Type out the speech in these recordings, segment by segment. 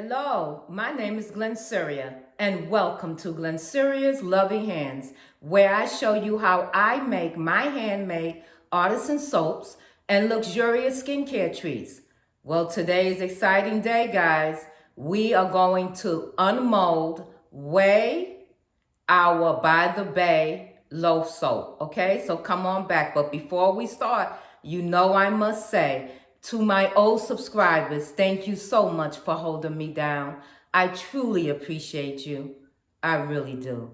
Hello, my name is Glennceria, and welcome to Glennceria's Loving Hands, where I show you how I make my handmade artisan soaps and luxurious skincare treats. Well, today is an exciting day, guys. We are going to unmold, weigh our By the Bay loaf soap, okay? So come on back. But before we start, you know I must say, to my old subscribers, thank you so much for holding me down. I truly appreciate you. I really do.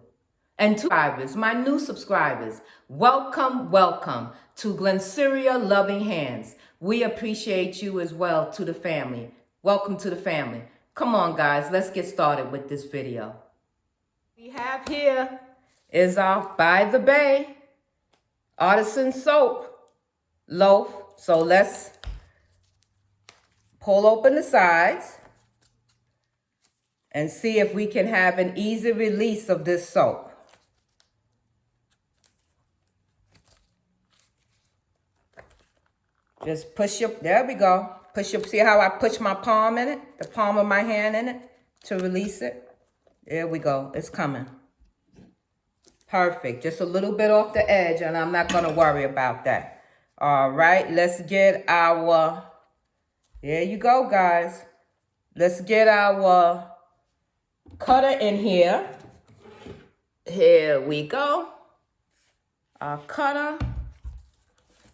And to subscribers, my new subscribers, welcome, welcome to GlennceriaLoving Hands. We appreciate you as well, to the family. Welcome to the family. Come on, guys, let's get started with this video. We have here is our By the Bay Artisan Soap Loaf. So let's pull open the sides and see if we can have an easy release of this soap. Just push your, there we go. Push your, see how I push my palm in it? The palm of my hand in it to release it? There we go, it's coming. Perfect, just a little bit off the edge and I'm not gonna worry about that. All right, let's get our, there you go, guys. Let's get our cutter in here. Here we go. Our cutter,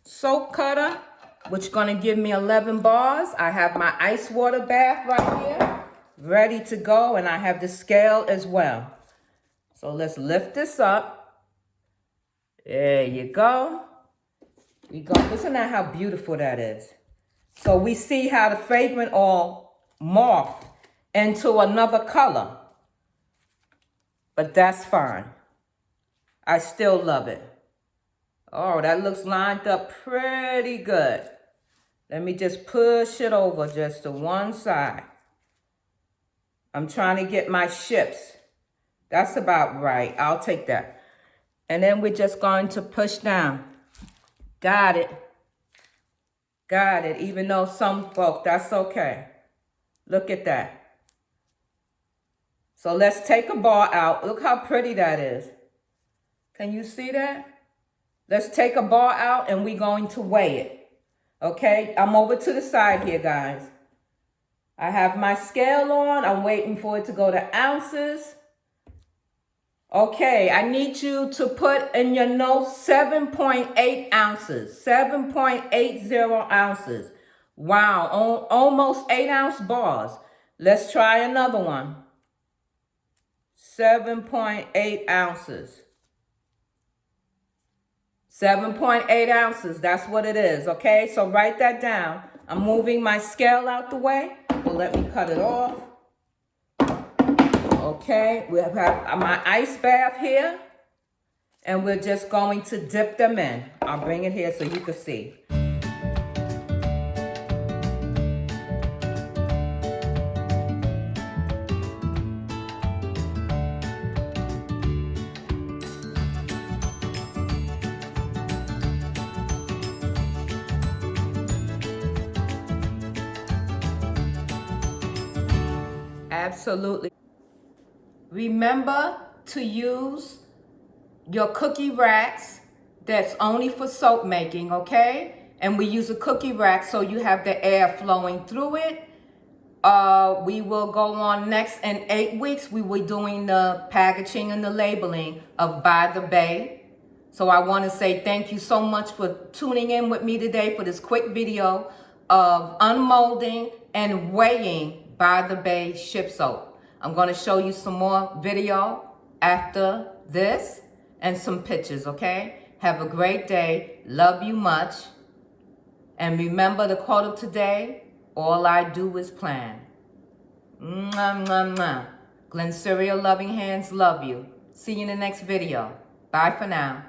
soap cutter, which is gonna give me 11 bars. I have my ice water bath right here, ready to go, and I have the scale as well. So let's lift this up. There you go. We go. Listen to how beautiful that is. So we see how the fragrant oil morphed into another color. But that's fine. I still love it. Oh, that looks lined up pretty good. Let me just push it over just to one side. I'm trying to get my ships. That's about right. I'll take that. And then we're just going to push down. Got it. Got it. Even though some folk, that's okay. Look at that. So let's take a bar out. Look how pretty that is. Can you see that? Let's take a bar out and we're going to weigh it. Okay, I'm over to the side here, guys. I have my scale on. I'm waiting for it to go to ounces. Okay, I need you to put in your notes 7.8 ounces. 7.80 ounces. Wow, almost 8-ounce bars. Let's try another one. 7.8 ounces. 7.8 ounces, that's what it is, okay? So write that down. I'm moving my scale out the way. Well, let me cut it off. Okay, we have my ice bath here. And we're just going to dip them in. I'll bring it here so you can see. Absolutely. Remember to use your cookie racks that's only for soap making, okay? And we use a cookie rack so you have the air flowing through it. We will go on next in 8 weeks. We will be doing the packaging and the labeling of By the Bay. So I want to say thank you so much for tuning in with me today for this quick video of unmolding and weighing By the Bay ship soap. I'm going to show you some more video after this and some pictures, okay? Have a great day. Love you much. And remember the quote of today, all I do is plan. Mwah, mwah, mwah. GlennceriaLoving Hands love you. See you in the next video. Bye for now.